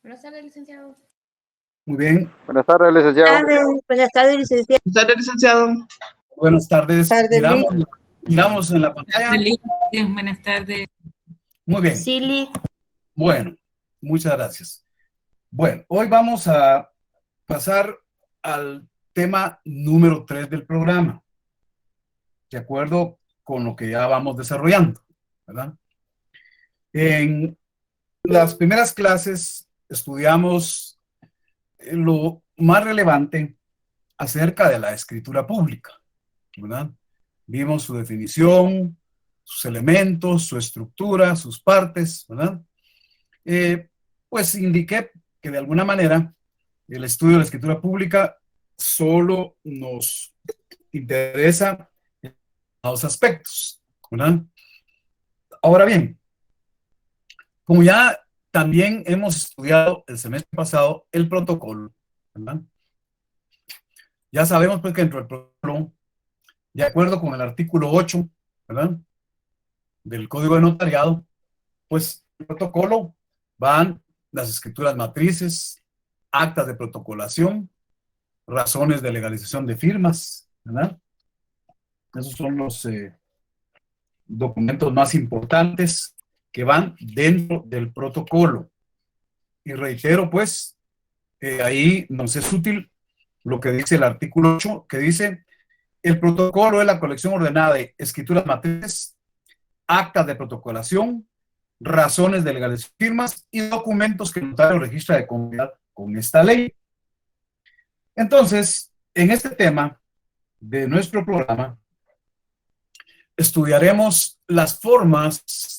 Buenas tardes, licenciado. Muy bien. Buenas tardes, licenciado. Buenas tardes, licenciado. Buenas tardes, licenciado. Buenas tardes. Tardes, Miramos en la pantalla. Buenas tardes. Muy bien. Silly. Bueno, muchas gracias. Bueno, hoy vamos a pasar al tema número 3 del programa, de acuerdo con lo que ya vamos desarrollando, ¿verdad? En las primeras clases estudiamos lo más relevante acerca de la escritura pública, ¿verdad? Vimos su definición, sus elementos, su estructura, sus partes, ¿verdad? Pues indiqué que de alguna manera el estudio de la escritura pública solo nos interesa en dos aspectos, ¿verdad? Ahora bien, como ya también hemos estudiado el semestre pasado el protocolo, ¿verdad? Ya sabemos pues que dentro del protocolo, de acuerdo con el artículo 8, ¿verdad?, del Código de Notariado, pues el protocolo van las escrituras matrices, actas de protocolación, razones de legalización de firmas, ¿verdad? Esos son los documentos más importantes que van dentro del protocolo. Y reitero, pues, ahí nos es útil lo que dice el artículo 8, que dice: el protocolo es la colección ordenada de escrituras matrices, actas de protocolación, razones de legalización de firmas y documentos que el notario registra de conformidad con esta ley. Entonces, en este tema de nuestro programa, estudiaremos las formas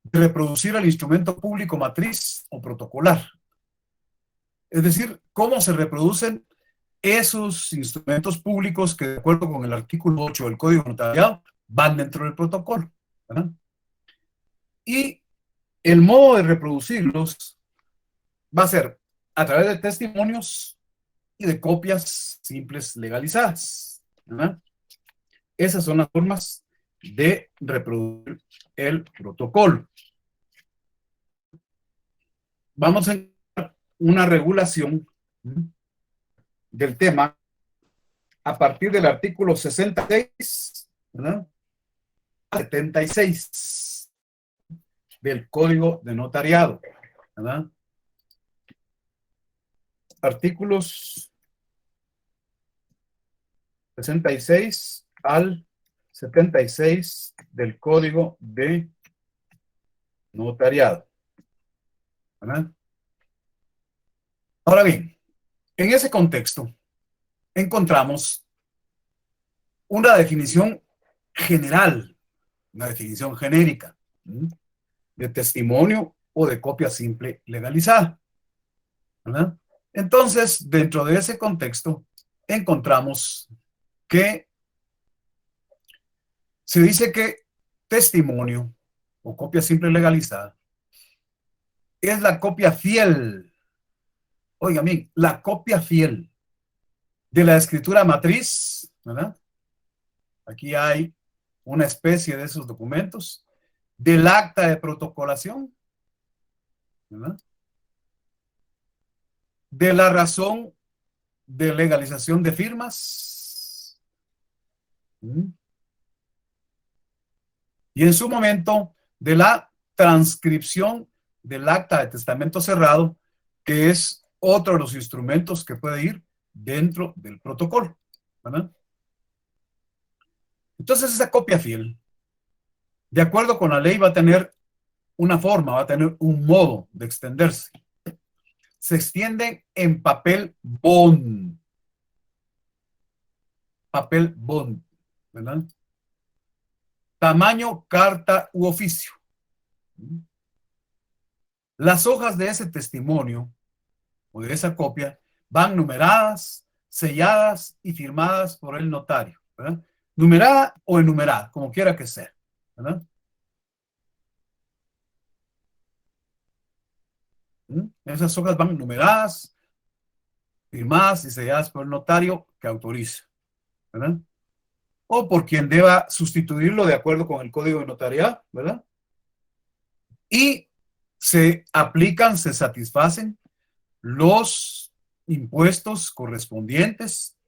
de reproducir el instrumento público matriz o protocolar. Es decir, cómo se reproducen esos instrumentos públicos que, de acuerdo con el artículo 8 del Código Notariado, van dentro del protocolo, ¿verdad? Y el modo de reproducirlos va a ser a través de testimonios y de copias simples legalizadas, ¿verdad? Esas son las formas de reproducir el protocolo. Vamos a encontrar una regulación del tema a partir del artículo 66, ¿verdad?, a 76 del Código de Notariado, ¿verdad? Artículos 66 al 76 del Código de Notariado, ¿verdad? Ahora bien, en ese contexto encontramos una definición general, una definición genérica, de testimonio o de copia simple legalizada, ¿verdad? Entonces, dentro de ese contexto, encontramos que se dice que testimonio o copia simple legalizada es la copia fiel, oigan bien, la copia fiel de la escritura matriz, ¿verdad? Aquí hay una especie de esos documentos, del acta de protocolación, ¿verdad?, de la razón de legalización de firmas, y en su momento de la transcripción del acta de testamento cerrado, que es otro de los instrumentos que puede ir dentro del protocolo, ¿verdad? Entonces, esa copia fiel, de acuerdo con la ley, va a tener una forma, va a tener un modo de extenderse. Se extiende en papel bond. Papel bond, ¿verdad? Tamaño, carta u oficio. Las hojas de ese testimonio o de esa copia van numeradas, selladas y firmadas por el notario, ¿verdad? Numerada o enumerada, como quiera que sea, ¿verdad? Esas hojas van numeradas, firmadas y selladas por el notario que autoriza, ¿verdad? O por quien deba sustituirlo de acuerdo con el Código de Notariado, ¿verdad? Y se aplican, se satisfacen los impuestos correspondientes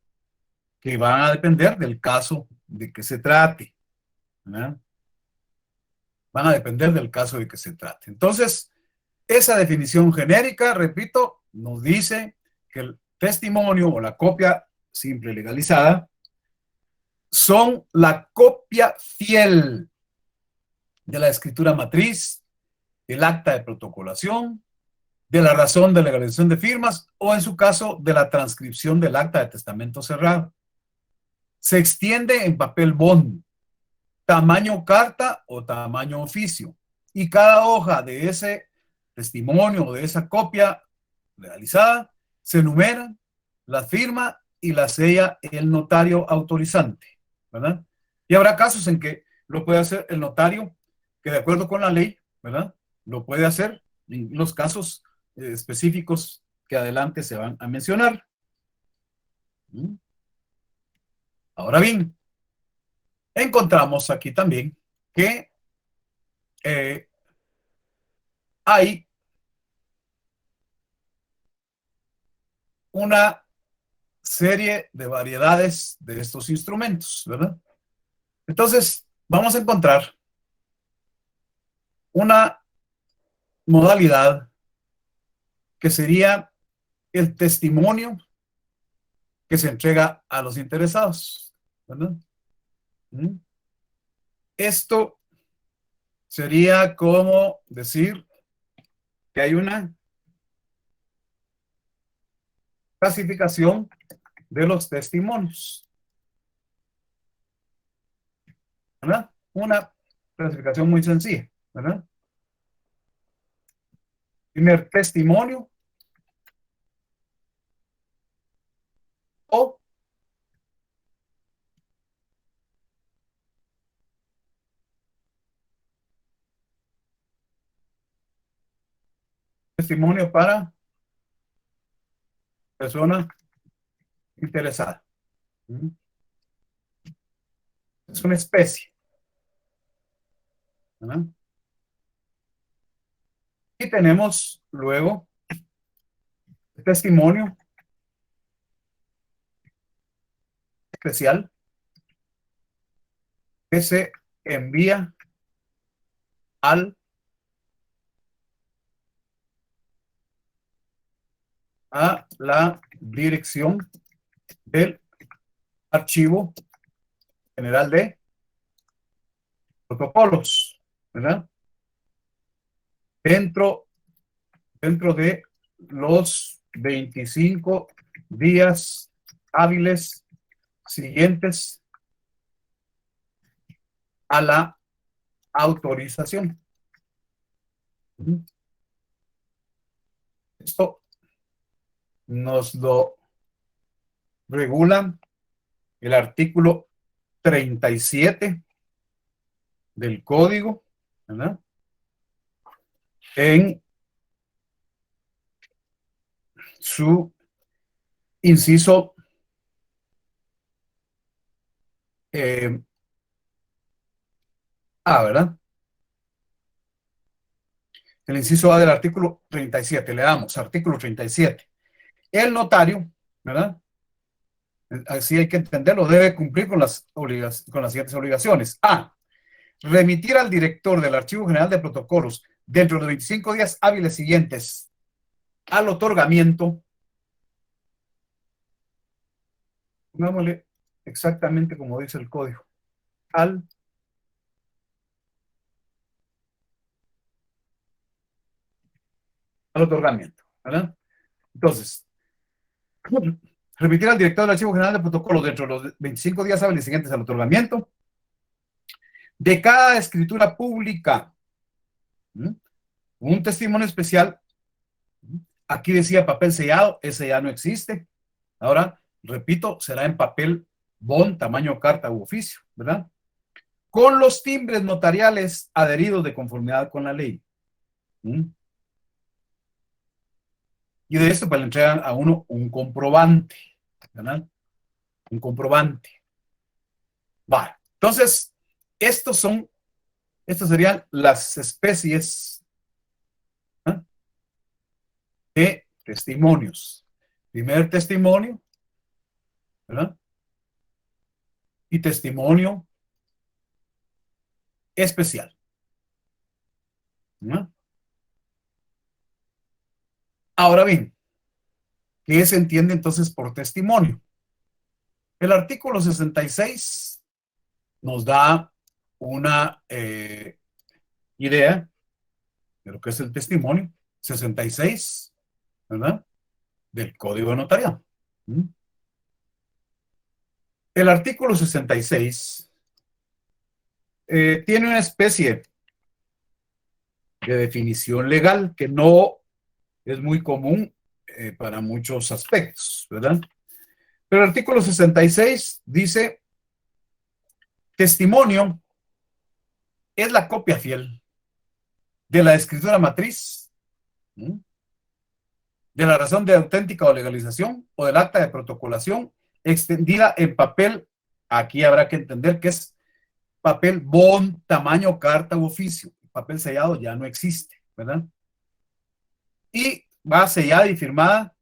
que van a depender del caso de que se trate, ¿verdad? Van a depender del caso de que se trate. Entonces, esa definición genérica, repito, nos dice que el testimonio o la copia simple legalizada son la copia fiel de la escritura matriz, el acta de protocolación, de la razón de legalización de firmas o, en su caso, de la transcripción del acta de testamento cerrado. Se extiende en papel bond, tamaño carta o tamaño oficio, y cada hoja de ese testimonio o de esa copia legalizada se numera, la firma y la sella el notario autorizante, ¿verdad? Y habrá casos en que lo puede hacer el notario que, de acuerdo con la ley, ¿verdad?, lo puede hacer en los casos específicos que adelante se van a mencionar. Ahora bien, encontramos aquí también que hay una serie de variedades de estos instrumentos, ¿verdad? Entonces, vamos a encontrar una modalidad que sería el testimonio que se entrega a los interesados, ¿verdad? Esto sería como decir que hay una clasificación de los testimonios, ¿verdad? Una clasificación muy sencilla, ¿verdad? Primer testimonio o testimonio para persona interesada. Es una especie, ¿verdad? Y tenemos luego el testimonio especial que se envía a la dirección del Archivo General de Protocolos, ¿verdad? Dentro de los 25 días hábiles siguientes a la autorización. Esto nos lo regula el artículo 37 del Código, ¿verdad?, en su inciso A, ¿verdad? El inciso A del artículo 37, le damos artículo 37. El notario, ¿verdad?, así hay que entenderlo, debe cumplir con las siguientes obligaciones. A, remitir al director del Archivo General de Protocolos dentro de los 25 días hábiles siguientes al otorgamiento, pongámosle exactamente como dice el código, al otorgamiento, ¿verdad? Entonces, remitir al director del Archivo General de Protocolos dentro de los 25 días hábiles siguientes al otorgamiento de cada escritura pública, un testimonio especial. Aquí decía papel sellado, ese ya no existe. Ahora, repito, será en papel bond, tamaño carta u oficio, ¿verdad? Con los timbres notariales adheridos de conformidad con la ley. Y de esto pues le entregan a uno un comprobante, ¿verdad? Un comprobante. Vale. Entonces, estas serían las especies, ¿eh?, de testimonios. Primer testimonio, ¿verdad? Y testimonio especial, ¿verdad? Ahora bien, ¿qué se entiende entonces por testimonio? El artículo 66 nos da una idea de lo que es el testimonio. 66, ¿verdad? Del Código de Notariado. ¿Mm? El artículo 66 tiene una especie de definición legal que no es muy común para muchos aspectos, ¿verdad? Pero el artículo 66 dice: testimonio es la copia fiel de la escritura matriz, ¿sí?, de la razón de auténtica o legalización o del acta de protocolación extendida en papel. Aquí habrá que entender que es papel bond, tamaño, carta u oficio. Papel sellado ya no existe, ¿verdad? Y va sellada y firmada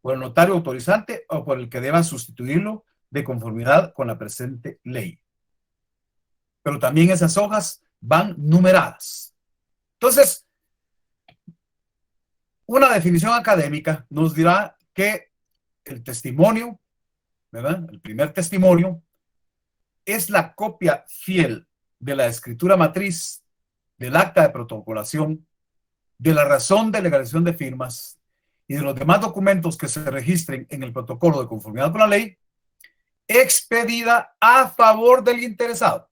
por el notario autorizante o por el que deba sustituirlo de conformidad con la presente ley. Pero también esas hojas van numeradas. Entonces, una definición académica nos dirá que el testimonio, ¿verdad?, el primer testimonio, es la copia fiel de la escritura matriz, del acta de protocolación, de la razón de legalización de firmas y de los demás documentos que se registren en el protocolo de conformidad con la ley, expedida a favor del interesado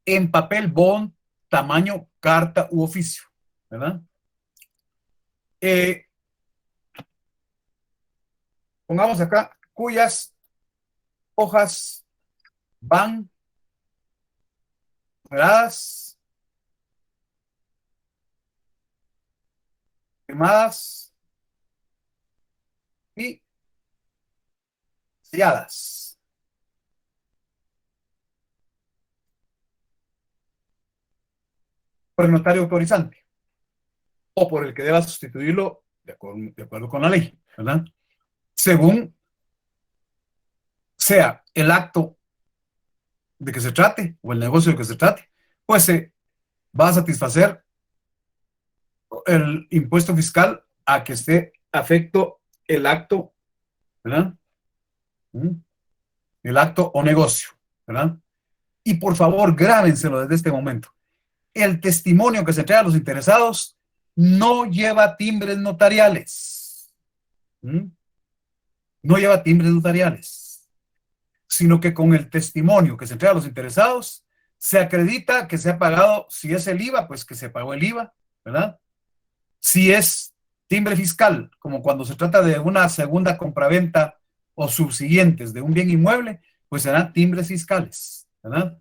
en papel bond, tamaño, carta u oficio, ¿verdad? Pongamos acá, cuyas hojas van numeradas, firmadas y selladas por el notario autorizante o por el que deba sustituirlo de acuerdo con la ley, ¿verdad? Según sea el acto de que se trate o el negocio de que se trate, pues se va a satisfacer el impuesto fiscal a que esté afecto el acto, ¿verdad? El acto o negocio, ¿verdad? Y por favor, grábenselo desde este momento. El testimonio que se entrega a los interesados no lleva timbres notariales. No lleva timbres notariales, sino que con el testimonio que se entrega a los interesados se acredita que se ha pagado. Si es el IVA, pues que se pagó el IVA, ¿verdad? Si es timbre fiscal, como cuando se trata de una segunda compraventa o subsiguientes de un bien inmueble, pues serán timbres fiscales, ¿verdad?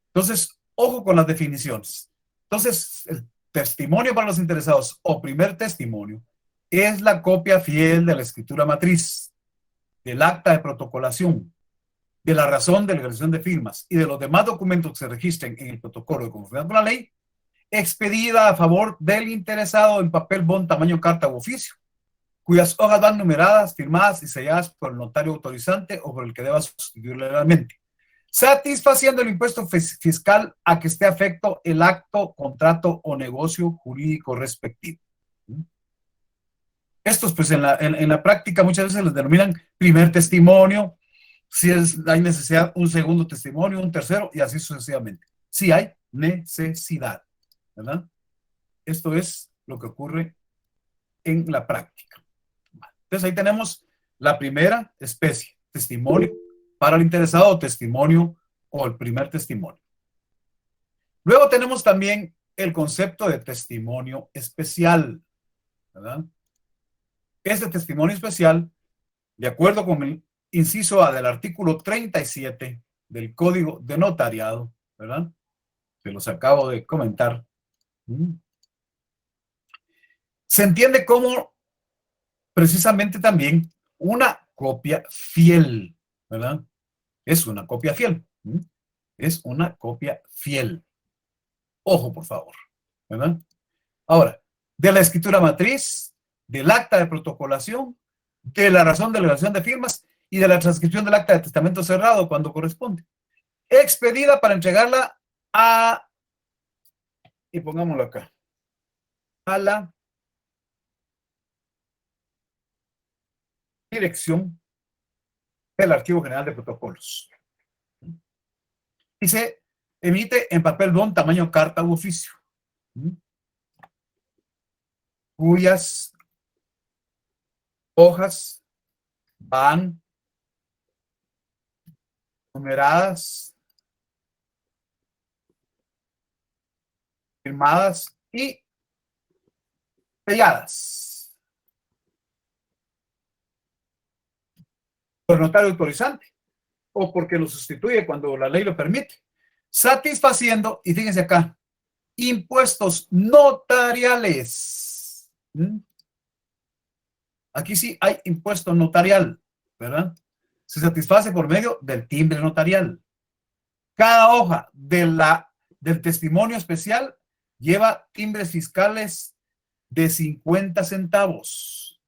Entonces, ojo con las definiciones. Entonces, el testimonio para los interesados o primer testimonio es la copia fiel de la escritura matriz, del acta de protocolación, de la razón de legalización de firmas y de los demás documentos que se registren en el protocolo de conformidad con la ley, expedida a favor del interesado en papel bond, tamaño, carta u oficio, cuyas hojas van numeradas, firmadas y selladas por el notario autorizante o por el que deba sustituir legalmente, satisfaciendo el impuesto fiscal a que esté afecto el acto, contrato o negocio jurídico respectivo. Estos, pues, en la práctica muchas veces los denominan primer testimonio, si hay necesidad, un segundo testimonio, un tercero, y así sucesivamente. Si hay necesidad, ¿verdad? Esto es lo que ocurre en la práctica. Entonces ahí tenemos la primera especie, testimonio para el interesado, testimonio o el primer testimonio. Luego tenemos también el concepto de testimonio especial, ¿verdad? Este testimonio especial, de acuerdo con el inciso A del artículo 37 del Código de Notariado, ¿verdad?, que los acabo de comentar, se entiende como precisamente también una copia fiel, ¿verdad? Es una copia fiel. Es una copia fiel. Ojo, por favor, ¿verdad? Ahora, de la escritura matriz, del acta de protocolación, de la razón de elevación de firmas y de la transcripción del acta de testamento cerrado cuando corresponde. Expedida para entregarla a, y pongámoslo acá, a la dirección del Archivo General de Protocolos. Y se emite en papel bond tamaño carta u oficio, cuyas hojas van numeradas, firmadas y selladas por notario autorizante o porque lo sustituye cuando la ley lo permite, satisfaciendo, y fíjense acá, impuestos notariales. Aquí sí hay impuesto notarial, ¿verdad? Se satisface por medio del timbre notarial. Cada hoja del testimonio especial lleva timbres fiscales de 50 centavos.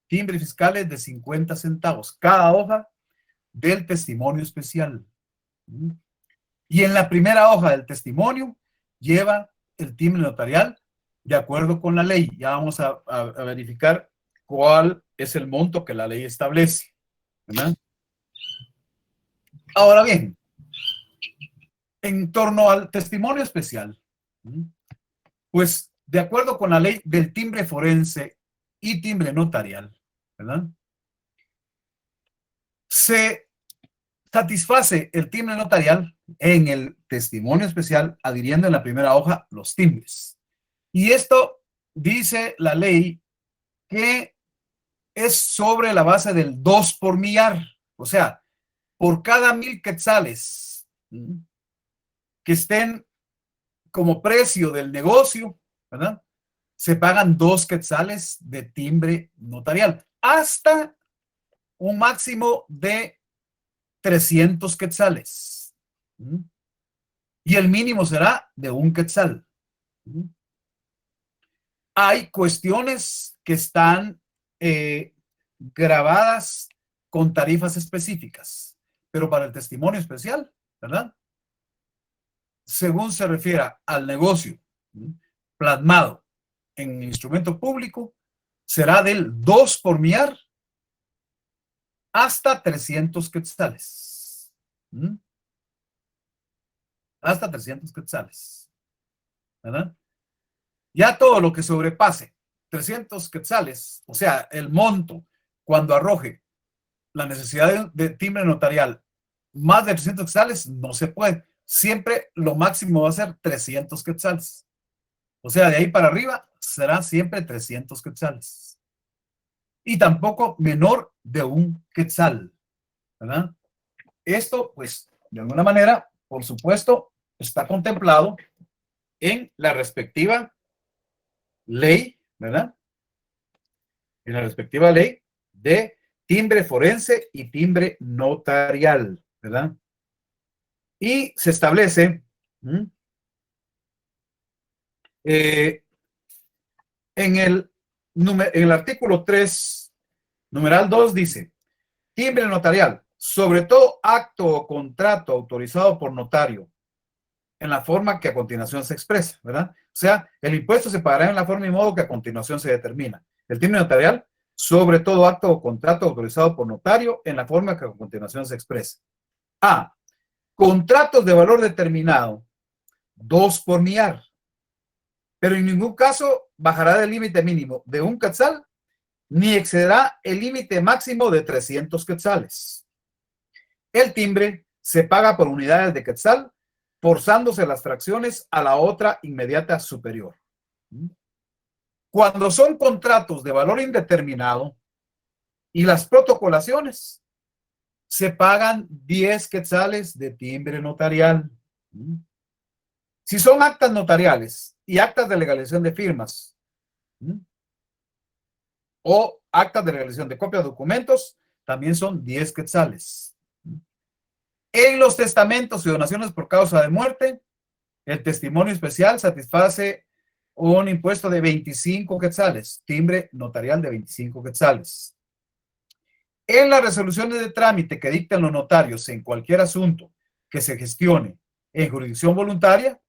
Timbres fiscales de 50 centavos. Cada hoja del testimonio especial. Y en la primera hoja del testimonio lleva el timbre notarial de acuerdo con la ley. Ya vamos a verificar cuál es el monto que la ley establece, ¿verdad? Ahora bien, en torno al testimonio especial, pues de acuerdo con la ley del timbre forense y timbre notarial, ¿verdad? Se satisface el timbre notarial en el testimonio especial adhiriendo en la primera hoja los timbres. Y esto dice la ley que es sobre la base del 2 por millar, o sea, por cada 1,000 quetzales que estén como precio del negocio, ¿verdad? Se pagan 2 quetzales de timbre notarial, hasta un máximo de 300 quetzales. Y el mínimo será de 1 quetzal. Hay cuestiones que están grabadas con tarifas específicas, pero para el testimonio especial, ¿verdad? Según se refiera al negocio plasmado en el instrumento público, será del 2 por millar hasta 300 quetzales. Hasta 300 quetzales, ¿verdad? Ya todo lo que sobrepase 300 quetzales, o sea, el monto, cuando arroje la necesidad de timbre notarial más de 300 quetzales, no se puede. Siempre lo máximo va a ser 300 quetzales. O sea, de ahí para arriba será siempre 300 quetzales. Y tampoco menor de 1 quetzal, ¿verdad? Esto, pues, de alguna manera, por supuesto, está contemplado en la respectiva ley, ¿verdad? En la respectiva ley de timbre forense y timbre notarial, ¿verdad? Y se establece en el artículo 3, numeral 2, dice, timbre notarial, sobre todo acto o contrato autorizado por notario, en la forma que a continuación se expresa, ¿verdad? O sea, el impuesto se pagará en la forma y modo que a continuación se determina. El timbre notarial, sobre todo acto o contrato autorizado por notario, en la forma que a continuación se expresa. A. Contratos de valor determinado, 2 por millar, pero en ningún caso bajará del límite mínimo de 1 quetzal, ni excederá el límite máximo de 300 quetzales. El timbre se paga por unidades de quetzal, forzándose las fracciones a la otra inmediata superior. Cuando son contratos de valor indeterminado y las protocolaciones, se pagan 10 quetzales de timbre notarial. Si son actas notariales y actas de legalización de firmas o actas de legalización de copia de documentos, también son 10 quetzales. En los testamentos y donaciones por causa de muerte, el testimonio especial satisface un impuesto de 25 quetzales, timbre notarial de 25 quetzales. En las resoluciones de trámite que dictan los notarios en cualquier asunto que se gestione en jurisdicción voluntaria,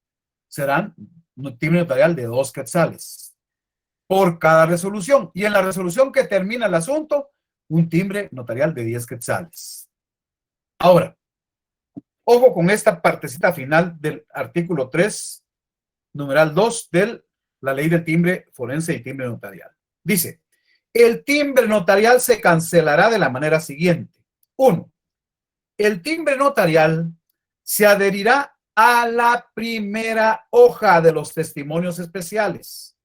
serán un timbre notarial de 2 quetzales por cada resolución. Y en la resolución que termina el asunto, un timbre notarial de 10 quetzales. Ahora, ojo con esta partecita final del artículo 3, numeral 2 de la ley del timbre forense y timbre notarial. Dice, el timbre notarial se cancelará de la manera siguiente. 1. El timbre notarial se adherirá a la primera hoja de los testimonios especiales,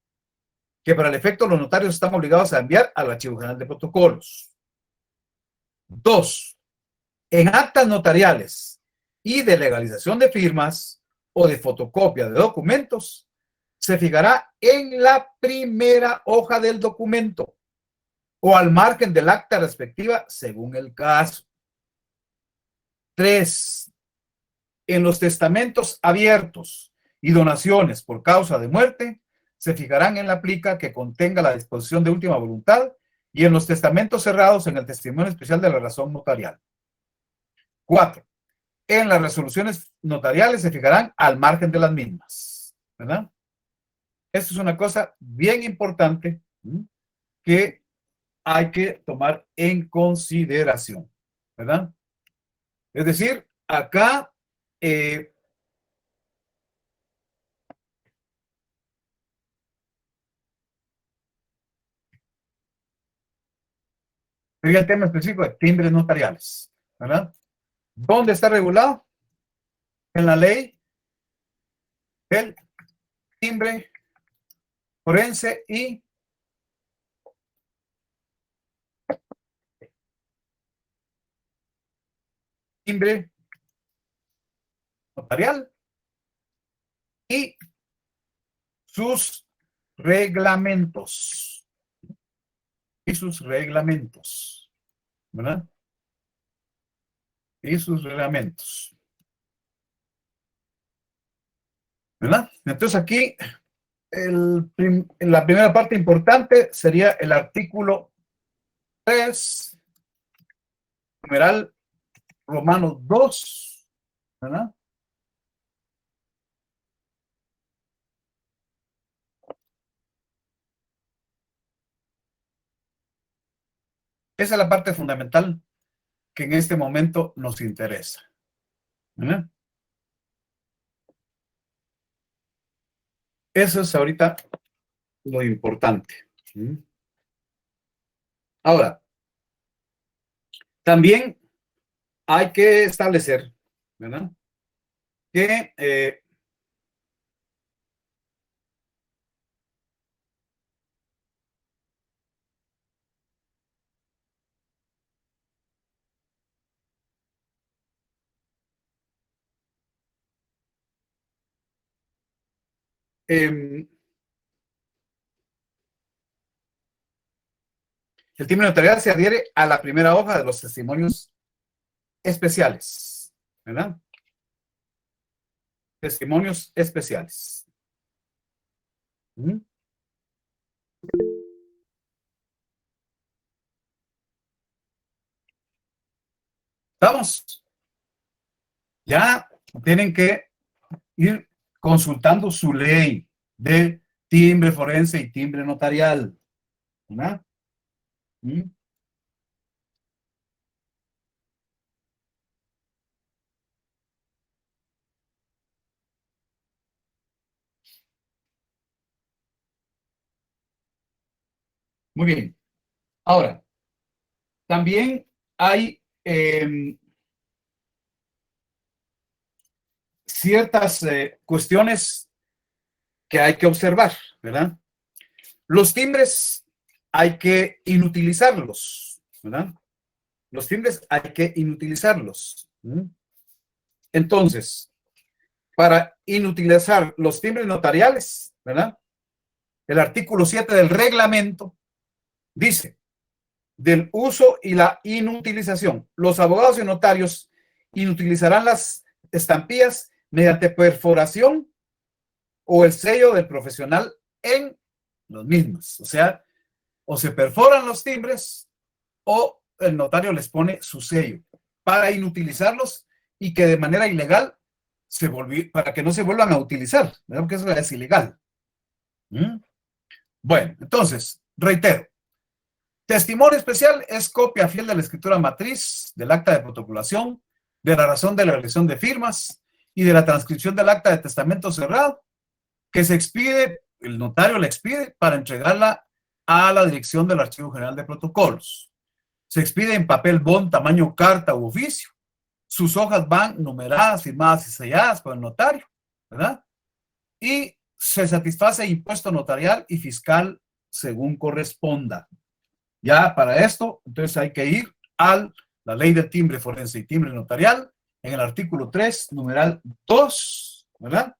que para el efecto los notarios están obligados a enviar al Archivo General de Protocolos. 2. En actas notariales y de legalización de firmas o de fotocopia de documentos, se fijará en la primera hoja del documento o al margen del acta respectiva, según el caso. 3. En los testamentos abiertos y donaciones por causa de muerte, se fijarán en la plica que contenga la disposición de última voluntad y en los testamentos cerrados en el testimonio especial de la razón notarial. 4. En las resoluciones notariales se fijarán al margen de las mismas, ¿verdad? Esto es una cosa bien importante que hay que tomar en consideración, ¿verdad? Es decir, acá sería el tema específico de timbres notariales, ¿verdad? ¿Dónde está regulado? En la ley del timbre forense y timbre notarial y sus reglamentos. Y sus reglamentos, ¿verdad? Y sus reglamentos, ¿verdad? Entonces aquí la primera parte importante sería el artículo 3, numeral romano 2, ¿verdad? Esa es la parte fundamental que en este momento nos interesa, ¿verdad? Eso es ahorita lo importante. Ahora, también hay que establecer, ¿verdad? Que el timbre notarial se adhiere a la primera hoja de los testimonios especiales, ¿verdad? Testimonios especiales. ¿Estamos? Ya tienen que ir consultando su ley de timbre forense y timbre notarial, ¿verdad? Muy bien. Ahora, también hay ciertas cuestiones que hay que observar, ¿verdad? Los timbres hay que inutilizarlos, ¿verdad? Los timbres hay que inutilizarlos. Entonces, para inutilizar los timbres notariales, ¿verdad? El artículo 7 del reglamento dice del uso y la inutilización. Los abogados y notarios inutilizarán las estampillas mediante perforación o el sello del profesional en los mismos. O sea, o se perforan los timbres o el notario les pone su sello para inutilizarlos y que de manera ilegal para que no se vuelvan a utilizar, ¿verdad? Porque eso es ilegal. ¿Mm? Bueno, entonces, reitero, testimonio especial es copia fiel de la escritura matriz, del acta de protocolación, de la razón de la elección de firmas y de la transcripción del acta de testamento cerrado, que se expide, el notario la expide para entregarla a la dirección del Archivo General de Protocolos. Se expide en papel bond, tamaño carta u oficio. Sus hojas van numeradas, firmadas y selladas por el notario, ¿verdad? Y se satisface impuesto notarial y fiscal según corresponda. Ya para esto, entonces hay que ir a la ley del timbre forense y timbre notarial, en el artículo 3, numeral 2, ¿verdad?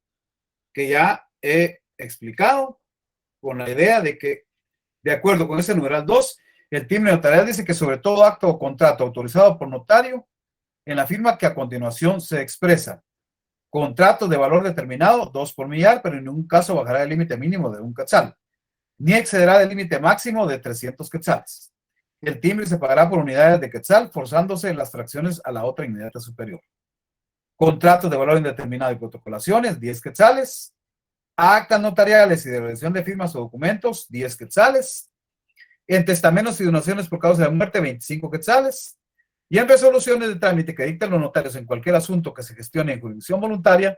Que ya he explicado con la idea de que, de acuerdo con ese numeral 2, el timbre notarial dice que sobre todo acto o contrato autorizado por notario, en la firma que a continuación se expresa, contrato de valor determinado, 2 por millar, pero en ningún caso bajará el límite mínimo de 1 quetzal, ni excederá el límite máximo de 300 quetzales. El timbre se pagará por unidades de quetzal, forzándose las fracciones a la otra inmediata superior. Contratos de valor indeterminado y protocolaciones, 10 quetzales. Actas notariales y de realización de firmas o documentos, 10 quetzales. En testamentos y donaciones por causa de muerte, 25 quetzales. Y en resoluciones de trámite que dicten los notarios en cualquier asunto que se gestione en jurisdicción voluntaria,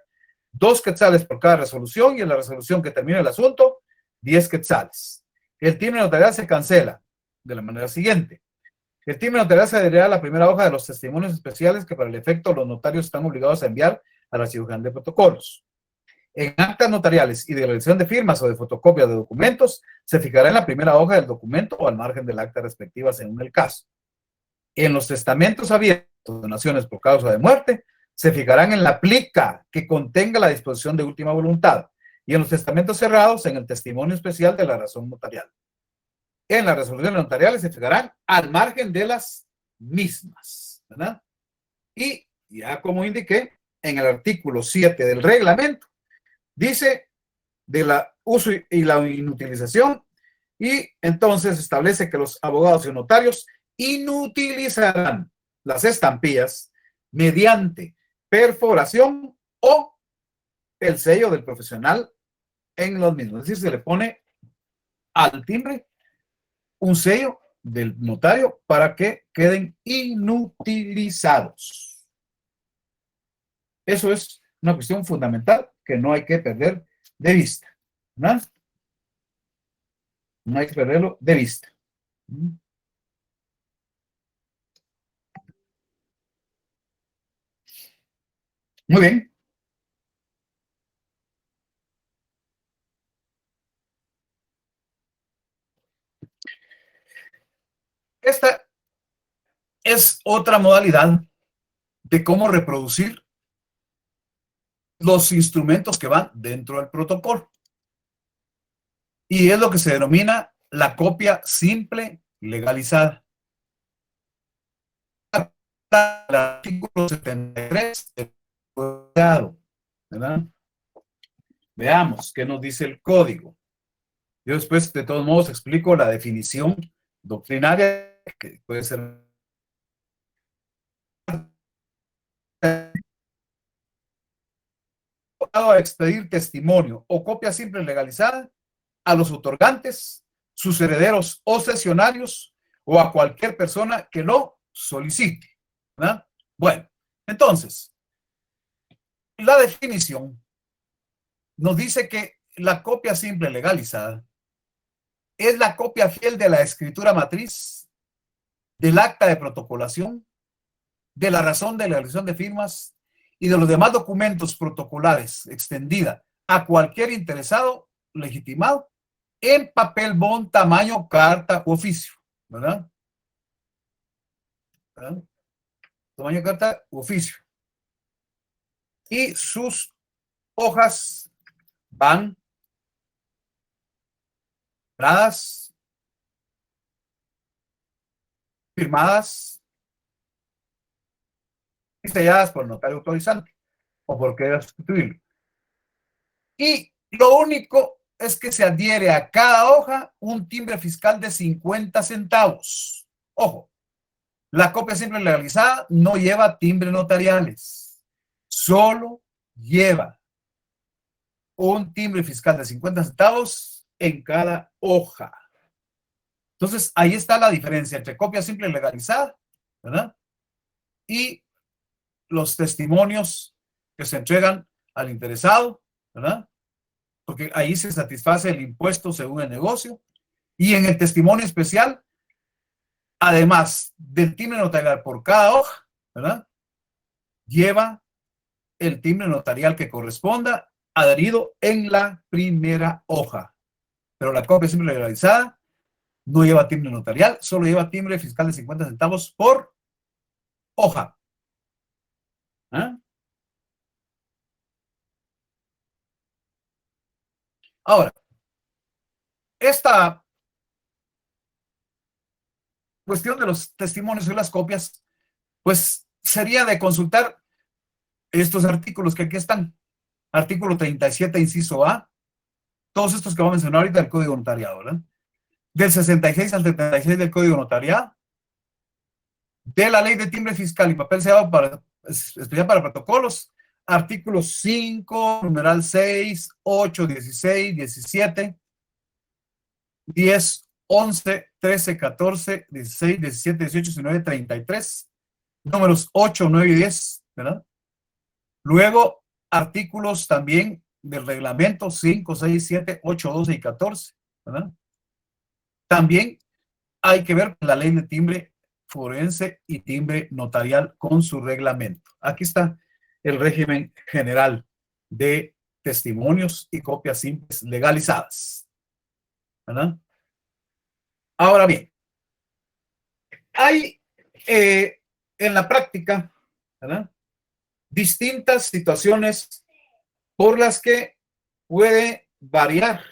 2 quetzales por cada resolución, y en la resolución que termine el asunto, 10 quetzales. El timbre notarial se cancela de la manera siguiente. El timbre notarial se adherirá a la primera hoja de los testimonios especiales que para el efecto los notarios están obligados a enviar al Archivo General de Protocolos. En actas notariales y de realización de firmas o de fotocopias de documentos, se fijará en la primera hoja del documento o al margen del acta respectiva según el caso. En los testamentos abiertos, donaciones por causa de muerte, se fijarán en la plica que contenga la disposición de última voluntad, y en los testamentos cerrados en el testimonio especial de la razón notarial. En las resoluciones notariales se fijarán al margen de las mismas, ¿verdad? Y ya como indiqué, en el artículo 7 del reglamento, dice de la uso y la inutilización, y entonces establece que los abogados y notarios inutilizarán las estampillas mediante perforación o el sello del profesional en los mismos. Es decir, se le pone al timbre un sello del notario para que queden inutilizados. Eso es una cuestión fundamental que no hay que perder de vista, ¿no? No hay que perderlo de vista. Muy bien. Esta es otra modalidad de cómo reproducir los instrumentos que van dentro del protocolo. Y es lo que se denomina la copia simple legalizada. El artículo 73 del código, ¿verdad? Veamos qué nos dice el código. Yo después, de todos modos, explico la definición doctrinaria que puede ser a expedir testimonio o copia simple legalizada a los otorgantes, sus herederos o cesionarios o a cualquier persona que lo solicite, ¿verdad? Bueno, entonces, la definición nos dice que la copia simple legalizada es la copia fiel de la escritura matriz, del acta de protocolación, de la razón de la elección de firmas y de los demás documentos protocolares extendida a cualquier interesado legitimado en papel bond, tamaño, carta u oficio, ¿verdad? ¿verdad? Tamaño, carta u oficio. Y sus hojas van dadas, firmadas y selladas por el notario autorizante o por querer sustituirlo. Y lo único es que se adhiere a cada hoja un timbre fiscal de 50 centavos. Ojo, la copia simple legalizada no lleva timbres notariales, solo lleva un timbre fiscal de 50 centavos en cada hoja. Entonces, ahí está la diferencia entre copia simple legalizada, ¿verdad? Y los testimonios que se entregan al interesado, ¿verdad? Porque ahí se satisface el impuesto según el negocio. Y en el testimonio especial, además del timbre notarial por cada hoja, ¿verdad? Lleva el timbre notarial que corresponda adherido en la primera hoja. Pero la copia simple legalizada no lleva timbre notarial, solo lleva timbre fiscal de 50 centavos por hoja. ¿Ah? Ahora, esta cuestión de los testimonios y las copias, pues sería de consultar estos artículos que aquí están. Artículo 37, inciso A, todos estos que voy a mencionar ahorita del Código Notariado, ¿verdad? Del 66 al 76 del Código Notariado, de la Ley de Timbre Fiscal y Papel Sellado especial para protocolos, artículos 5, numeral 6, 8, 16, 17, 10, 11, 13, 14, 16, 17, 18, 19, 33, números 8, 9 y 10, ¿verdad? Luego, artículos también del reglamento 5, 6, 7, 8, 12 y 14, ¿verdad? También hay que ver la ley de timbre forense y timbre notarial con su reglamento. Aquí está el régimen general de testimonios y copias simples legalizadas, ¿verdad? Ahora bien, hay en la práctica, ¿verdad?, distintas situaciones por las que puede variar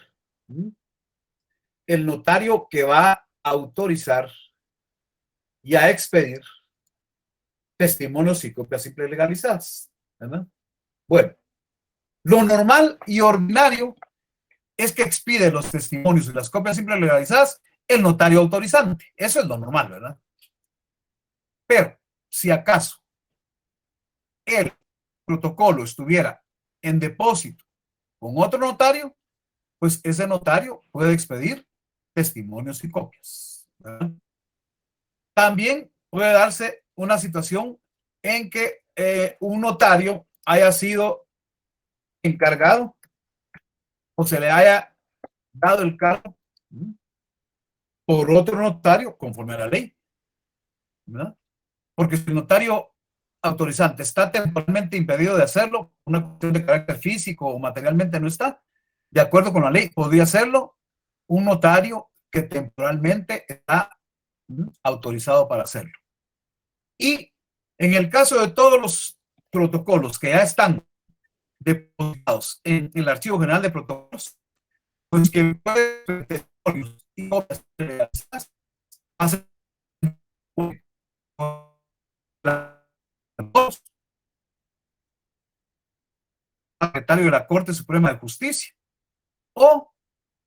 el notario que va a autorizar y a expedir testimonios y copias simples legalizadas, ¿verdad? Bueno, lo normal y ordinario es que expide los testimonios y las copias simples legalizadas el notario autorizante. Eso es lo normal, ¿verdad? Pero si acaso el protocolo estuviera en depósito con otro notario, pues ese notario puede expedir testimonios y copias, ¿verdad? También puede darse una situación en que un notario haya sido encargado o se le haya dado el cargo por otro notario conforme a la ley, ¿verdad? Porque si el notario autorizante está temporalmente impedido de hacerlo, una cuestión de carácter físico o materialmente no está, de acuerdo con la ley, podría hacerlo un notario que temporalmente está autorizado para hacerlo. Y en el caso de todos los protocolos que ya están depositados en el Archivo General de Protocolos, pues que puede hacer secretario de la Corte Suprema de Justicia o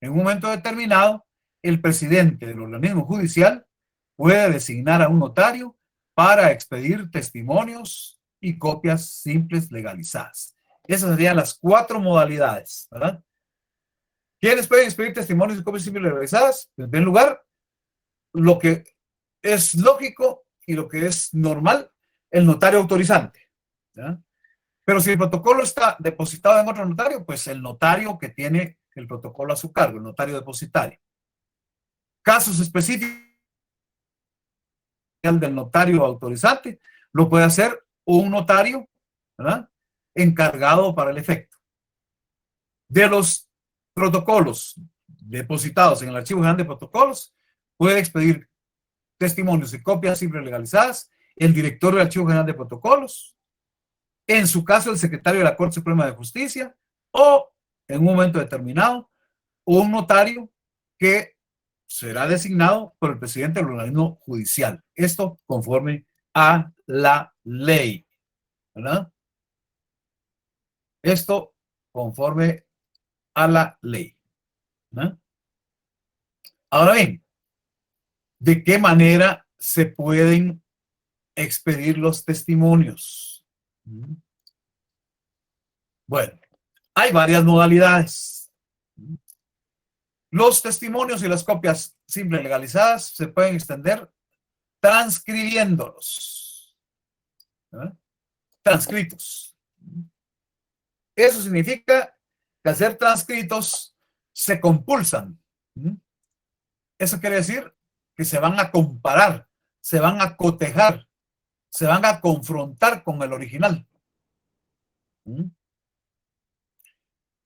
en un momento determinado el presidente del organismo judicial puede designar a un notario para expedir testimonios y copias simples legalizadas. Esas serían las 4 modalidades, ¿verdad? ¿Quiénes pueden expedir testimonios y copias simples legalizadas? En primer lugar, lo que es lógico y lo que es normal, el notario autorizante, ¿verdad? Pero si el protocolo está depositado en otro notario, pues el notario que tiene el protocolo a su cargo, el notario depositario. Casos específicos del notario autorizante, lo puede hacer un notario, ¿verdad?, encargado para el efecto. De los protocolos depositados en el Archivo General de Protocolos, puede expedir testimonios y copias simples legalizadas el director del Archivo General de Protocolos, en su caso el secretario de la Corte Suprema de Justicia, o en un momento determinado, un notario que será designado por el presidente del organismo judicial. Esto conforme a la ley, ¿verdad? Esto conforme a la ley. ¿no? Ahora bien, ¿de qué manera se pueden expedir los testimonios? Bueno, hay varias modalidades. Los testimonios y las copias simples legalizadas se pueden extender transcribiéndolos, ¿no? Transcritos. Eso significa que al ser transcritos se compulsan. Eso quiere decir que se van a comparar, se van a cotejar, se van a confrontar con el original.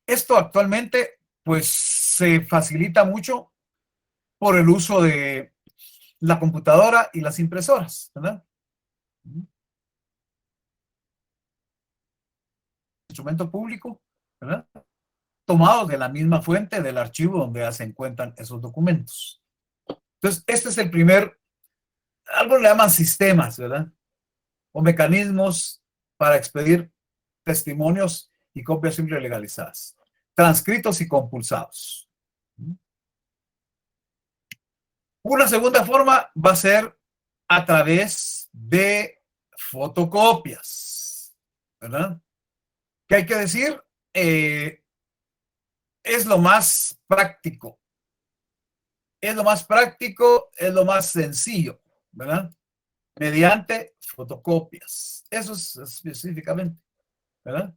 Esto actualmente pues se facilita mucho por el uso de la computadora y las impresoras, ¿verdad? Instrumento público, ¿verdad? Tomados de la misma fuente del archivo donde ya se encuentran esos documentos. Entonces, este es el primer, algo le llaman sistemas, ¿verdad? O mecanismos para expedir testimonios y copias simples legalizadas, transcritos y compulsados. Una segunda forma va a ser a través de fotocopias, ¿verdad? ¿Qué hay que decir? Es lo más práctico. Es lo más práctico, es lo más sencillo, ¿verdad? Mediante fotocopias. Eso es específicamente, ¿verdad?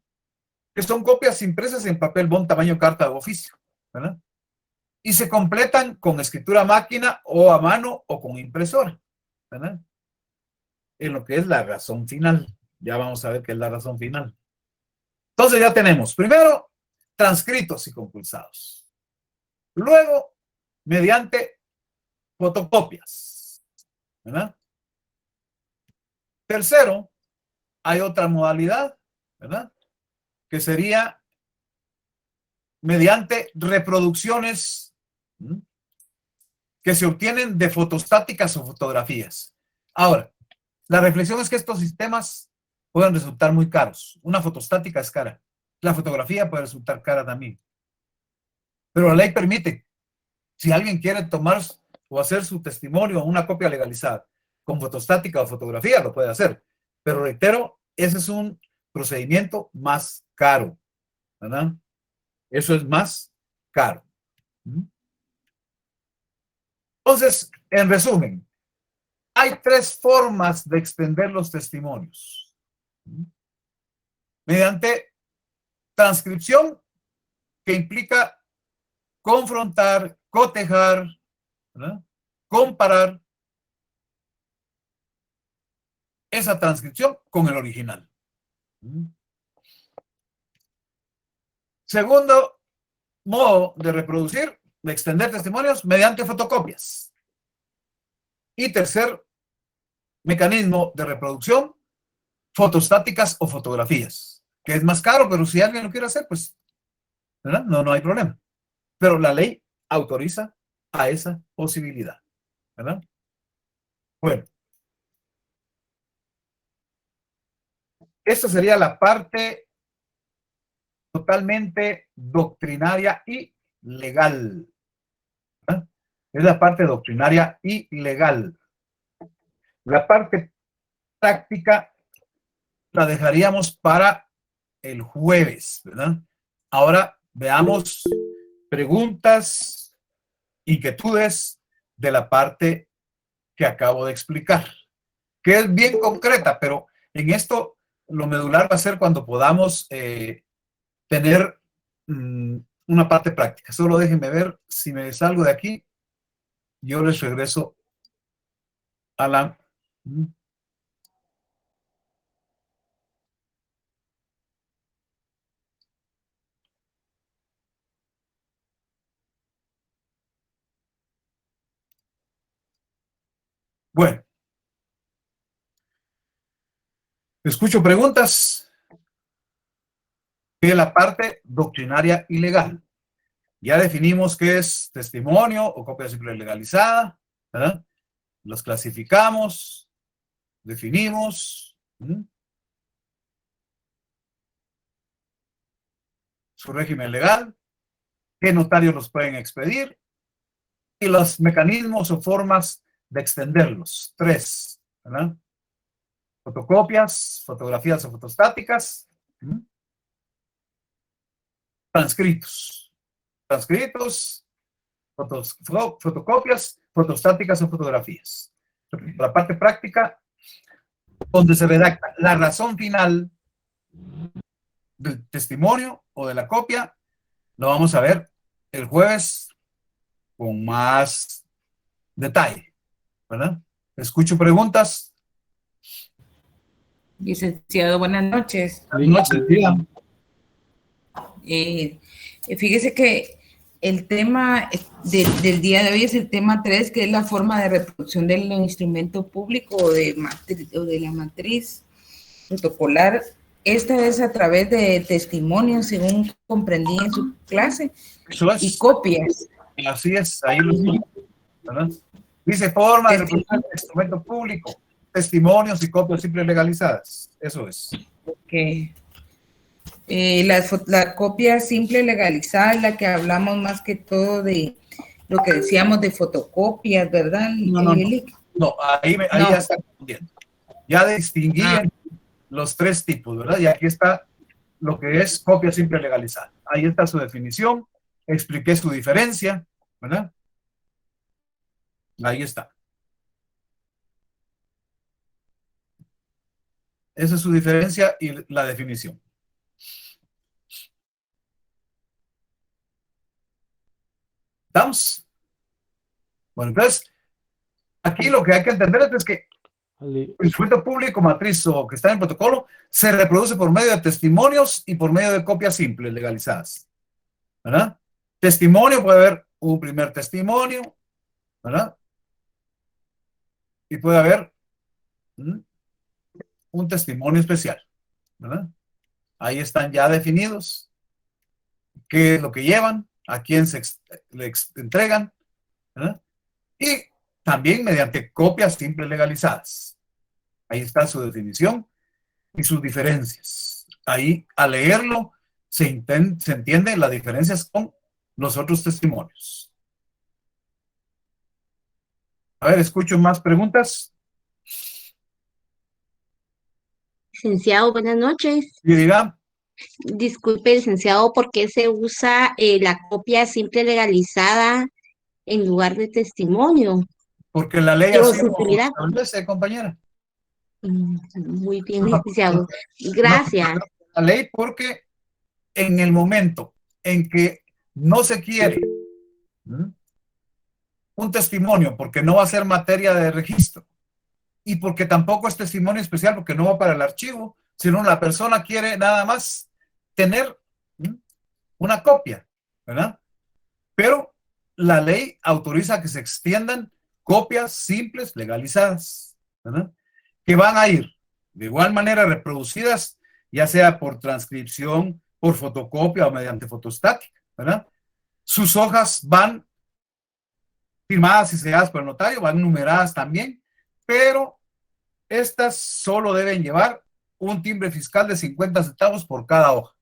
Que son copias impresas en papel bond tamaño carta de oficio, ¿verdad? Y se completan con escritura a máquina o a mano o con impresora, ¿verdad? En lo que es la razón final. Ya vamos a ver qué es la razón final. Entonces ya tenemos, primero, transcritos y compulsados. Luego, mediante fotocopias, ¿verdad? Tercero, hay otra modalidad, ¿verdad? Que sería mediante reproducciones, ¿m? Que se obtienen de fotostáticas o fotografías. Ahora, la reflexión es que estos sistemas pueden resultar muy caros. Una fotostática es cara. La fotografía puede resultar cara también. Pero la ley permite, si alguien quiere tomar o hacer su testimonio o una copia legalizada con fotostática o fotografía, lo puede hacer. Pero reitero, ese es un procedimiento más caro, ¿verdad? Eso es más caro. Entonces, en resumen, hay tres formas de extender los testimonios. Mediante transcripción, que implica confrontar, cotejar, ¿verdad? Comparar esa transcripción con el original. Segundo modo de reproducir, de extender testimonios, mediante fotocopias. Y tercer mecanismo de reproducción, fotostáticas o fotografías, que es más caro, pero si alguien lo quiere hacer, pues, ¿verdad? No hay problema. Pero la ley autoriza a esa posibilidad, ¿verdad? Bueno, esta sería la parte totalmente doctrinaria y legal, ¿verdad? Es la parte doctrinaria y legal. La parte práctica la dejaríamos para el jueves, ¿verdad? Ahora veamos preguntas, inquietudes de la parte que acabo de explicar, que es bien concreta, pero en esto lo medular va a ser cuando podamos tener una parte práctica. Solo déjenme ver si me salgo de aquí, yo les regreso a la... Bueno, escucho preguntas de la parte doctrinaria y legal. Ya definimos qué es testimonio o copia simple legalizada, ¿verdad? Los clasificamos, definimos su régimen legal, qué notarios los pueden expedir y los mecanismos o formas de extenderlos. 3, ¿verdad? Fotocopias, fotografías o fotostáticas, transcritos, fotocopias, fotostáticas o fotografías. La parte práctica, donde se redacta la razón final del testimonio o de la copia, lo vamos a ver el jueves con más detalle, ¿verdad? Escucho preguntas. Licenciado, buenas noches. Buenas noches, dígame. Fíjese que el tema del día de hoy es el tema 3, que es la forma de reproducción del instrumento público o de la matriz protocolar. Esta es a través de testimonios, según comprendí en su clase, Eso es. y copias. Así es, ahí lo dice, ¿verdad? Dice forma de reproducción del instrumento público, testimonios y copias simples legalizadas. Eso es. Okay. La copia simple legalizada es la que hablamos más que todo de lo que decíamos de fotocopias, ¿verdad? No, ahí ya está confundiendo. Ya distinguí los 3 tipos, ¿verdad? Y aquí está lo que es copia simple legalizada. Ahí está su definición, expliqué su diferencia, ¿verdad? Ahí está. Esa es su diferencia y la definición. ¿Estamos? Bueno, entonces, aquí lo que hay que entender es que el instrumento público matriz o que está en protocolo se reproduce por medio de testimonios y por medio de copias simples legalizadas, ¿verdad? Testimonio, puede haber un primer testimonio, ¿verdad? Y puede haber un testimonio especial, ¿verdad? Ahí están ya definidos qué es lo que llevan, a quién le entregan, ¿verdad? Y también mediante copias simples legalizadas. Ahí está su definición y sus diferencias. Ahí, al leerlo, se entiende las diferencias con los otros testimonios. A ver, escucho más preguntas. Licenciado, buenas noches. Y diga. Disculpe, licenciado, ¿por qué se usa la copia simple legalizada en lugar de testimonio? Porque la ley así lo establece, compañera. Muy bien, licenciado. Gracias. La ley, porque en el momento en que no se quiere un testimonio, porque no va a ser materia de registro, y porque tampoco es testimonio especial, porque no va para el archivo, sino la persona quiere nada más tener una copia, ¿verdad? Pero la ley autoriza que se extiendan copias simples legalizadas, ¿verdad? Que van a ir de igual manera reproducidas, ya sea por transcripción, por fotocopia o mediante fotostática, ¿verdad? Sus hojas van firmadas y selladas por el notario, van numeradas también, pero estas solo deben llevar un timbre fiscal de 50 centavos por cada hoja.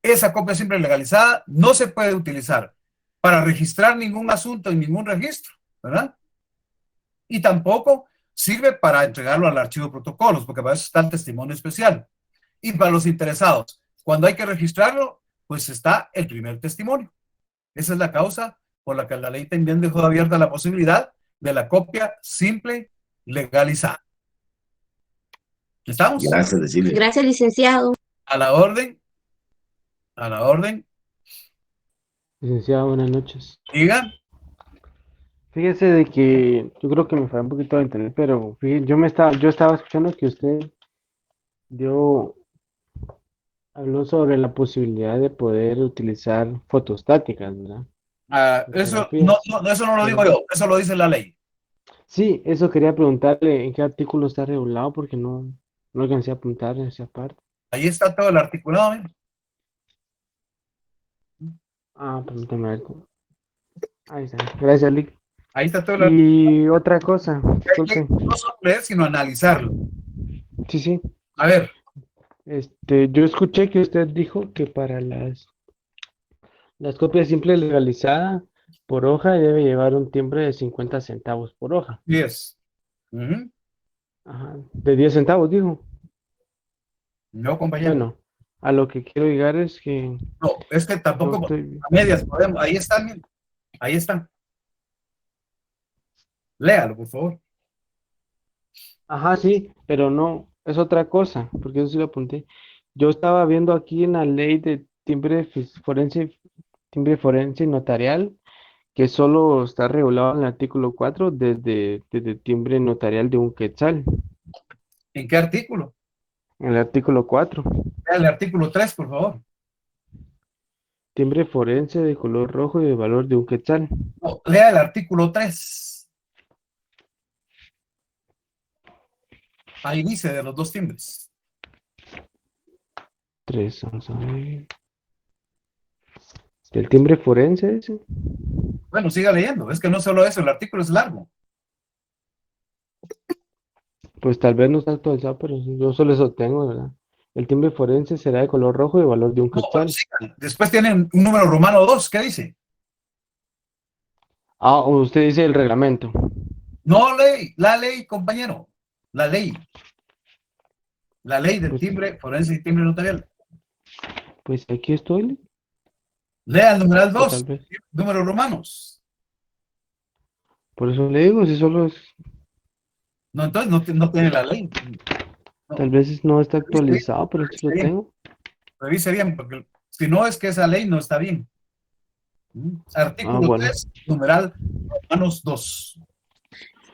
Esa copia simple legalizada no se puede utilizar para registrar ningún asunto en ningún registro, ¿verdad? Y tampoco sirve para entregarlo al archivo de protocolos, porque para eso está el testimonio especial. Y para los interesados, cuando hay que registrarlo, pues está el primer testimonio. Esa es la causa por la que la ley también dejó abierta la posibilidad de la copia simple legalizada. ¿Estamos? Gracias, Cecilia. Gracias, licenciado. A la orden. A la orden. Licenciado, buenas noches. Diga. Fíjese de que yo creo que me fue un poquito de entender, pero fíjese, yo estaba escuchando que usted habló sobre la posibilidad de poder utilizar fotostáticas, ¿verdad? Eso no lo digo yo, eso lo dice la ley. Sí, eso quería preguntarle en qué artículo está regulado, porque no alcancé a apuntar en esa parte. Ahí está todo el articulado, ¿eh? Permítame ver. Ahí está. Gracias, Lick. Ahí está todo el Y otra cosa, disculpe. no solo leer, sino analizarlo. Sí. A ver. Yo escuché que usted dijo que para La copia simple legalizada por hoja debe llevar un timbre de 50 centavos por hoja. 10. Ujú. Ajá, de 10 centavos, dijo. No, compañero. Bueno, a lo que quiero llegar es que No, es que yo tampoco estoy... a medias podemos. Ahí están, miren. Ahí están. Léalo, por favor. Ajá, sí, pero no, es otra cosa, porque eso sí lo apunté. Yo estaba viendo aquí en la ley de timbre forense y notarial, que solo está regulado en el artículo 4 desde timbre notarial de un quetzal, ¿En qué artículo? en el artículo 4. Lea el artículo 3, por favor. Timbre forense de color rojo y de valor de un quetzal. No, lea el artículo 3. Ahí dice de los dos timbres. 3, vamos a ver. ¿Del timbre forense ese? Bueno, siga leyendo. Es que no solo eso, el artículo es largo. Pues tal vez no está actualizado, pero yo solo eso tengo, ¿verdad? El timbre forense será de color rojo y de valor de un No, bueno, quetzal. sigan. Después tienen un número romano 2. ¿Qué dice? Ah, usted dice el reglamento. No ley, la ley, compañero. La ley. La ley del Pues, timbre forense y timbre notarial. pues aquí estoy, Lea el numeral o tal 2. vez. Números romanos. Por eso le digo, si solo es, No, entonces no tiene la ley. tal No. vez no está Revise bien, actualizado, pero sí revise lo bien, tengo. revise bien, porque si no es que esa ley no está bien. Ah, Artículo bueno, 3, numeral romanos 2. lo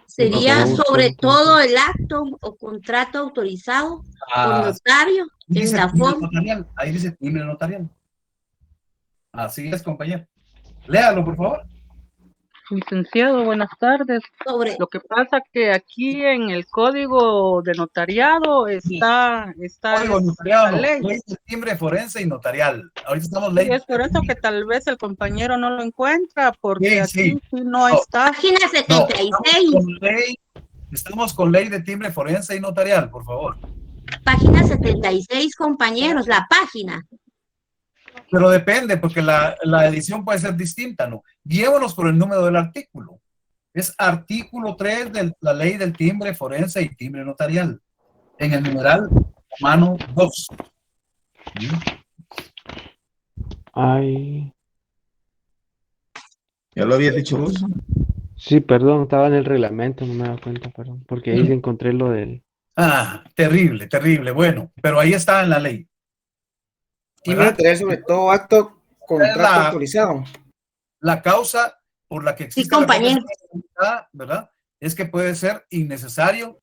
Sería tengo usted sobre entonces. todo el acto o contrato autorizado por Ah, notario ahí en dice la timbre forma. notarial. Ahí dice timbre notarial. Así es, compañero. Léalo, por favor. Licenciado, buenas tardes. Sobre, Lo que pasa que aquí en el código de notariado está Código notariado, esta no. ley. Ley de timbre forense y notarial. Ahorita estamos Y ley. es por eso que tal vez el compañero no lo encuentra, porque Sí, sí. aquí sí no No, está. página no. 76, Estamos con ley de timbre forense y notarial, por favor. página 76, compañeros, la página. Pero depende, porque la edición puede ser distinta, ¿no? Llevémonos por el número del artículo. Es artículo 3 de la ley del timbre forense y timbre notarial. En el numeral romano 2. Ay, Ya lo habías dicho vos. sí, perdón, estaba en el reglamento, no me daba cuenta, perdón, porque ahí sí encontré lo del... Ah, terrible, terrible. Bueno, pero ahí está en la ley. Timbre ¿Verdad? notarial sobre todo acto, Es contrato autorizado. la causa por la que Sí, existe la compañero. copia, ¿verdad? Es que puede ser innecesario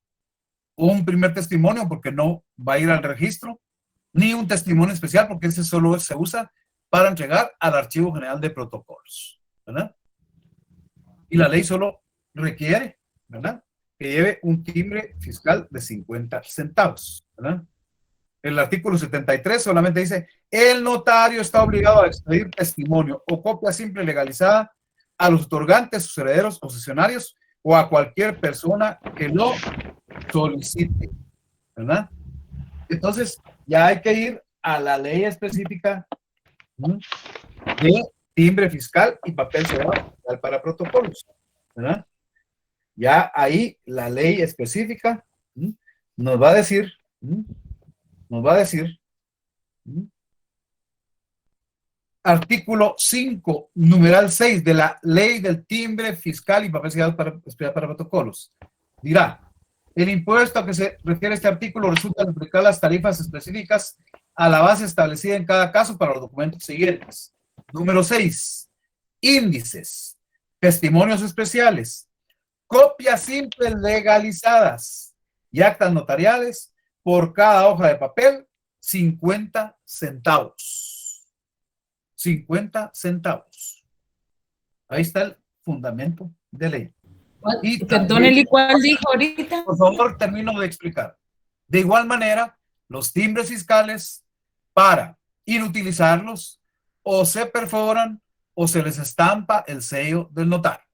un primer testimonio porque no va a ir al registro, ni un testimonio especial porque ese solo se usa para entregar al Archivo General de Protocolos, ¿verdad? Y la ley solo requiere, ¿verdad?, que lleve un timbre fiscal de 50 centavos, ¿verdad? El artículo 73 solamente dice, el notario está obligado a expedir testimonio o copia simple legalizada a los otorgantes, sus herederos o cesionarios o a cualquier persona que lo solicite, ¿verdad? Entonces, ya hay que ir a la ley específica de timbre fiscal y papel cerrado para protocolos, ¿verdad? Ya ahí la ley específica nos va a decir, artículo 5, numeral 6 de la ley del timbre fiscal y papel sellado para protocolos. Dirá, el impuesto a que se refiere este artículo resulta de aplicar las tarifas específicas a la base establecida en cada caso para los documentos siguientes. Número 6, índices, testimonios especiales, copias simples legalizadas y actas notariales por cada hoja de papel, 50 centavos. 50 centavos. Ahí está el fundamento de ley. Y Perdónele, ¿cuál dijo ahorita? por favor, termino de explicar. De igual manera, los timbres fiscales, para inutilizarlos, o se perforan o se les estampa el sello del notario.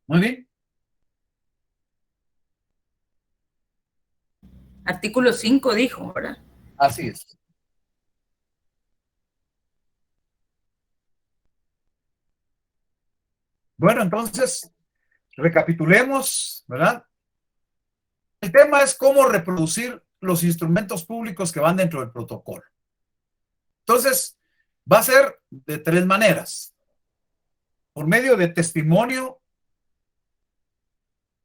Muy bien. Artículo 5 dijo, ¿verdad? Así es. Bueno, entonces, recapitulemos, ¿verdad? El tema es cómo reproducir los instrumentos públicos que van dentro del protocolo. Entonces, va a ser de tres maneras. Por medio de testimonio,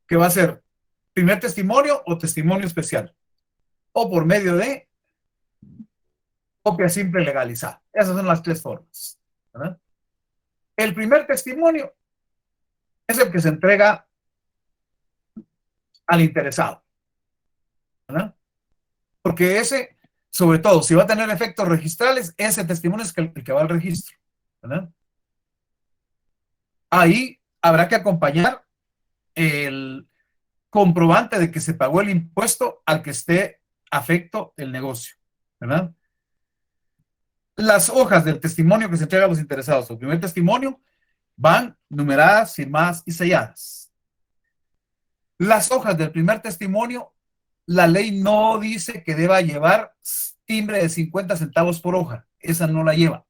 que va a ser primer testimonio o testimonio especial. O por medio de copia simple legalizada. Esas son las tres formas, ¿verdad? El primer testimonio es el que se entrega al interesado, ¿verdad? Porque ese, sobre todo, si va a tener efectos registrales, ese testimonio es el que va al registro, ¿verdad? Ahí habrá que acompañar el comprobante de que se pagó el impuesto al que esté afecto el negocio, ¿verdad? Las hojas del testimonio que se entrega a los interesados, el primer testimonio, van numeradas, firmadas y selladas. Las hojas del primer testimonio, la ley no dice que deba llevar timbre de 50 centavos por hoja. Esa no la lleva.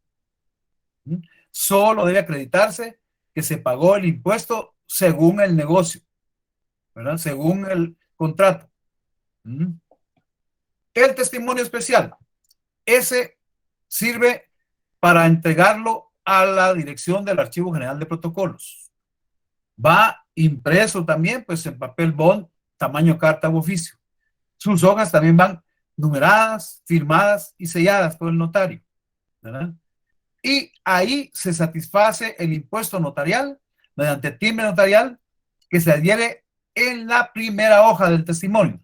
Solo debe acreditarse que se pagó el impuesto según el negocio, ¿verdad? Según el contrato. El testimonio especial, ese sirve para entregarlo a la dirección del Archivo General de Protocolos. Va impreso también, pues en papel bond, tamaño carta u oficio. Sus hojas también van numeradas, firmadas y selladas por el notario, ¿verdad? Y ahí se satisface el impuesto notarial mediante timbre notarial que se adhiere en la primera hoja del testimonio.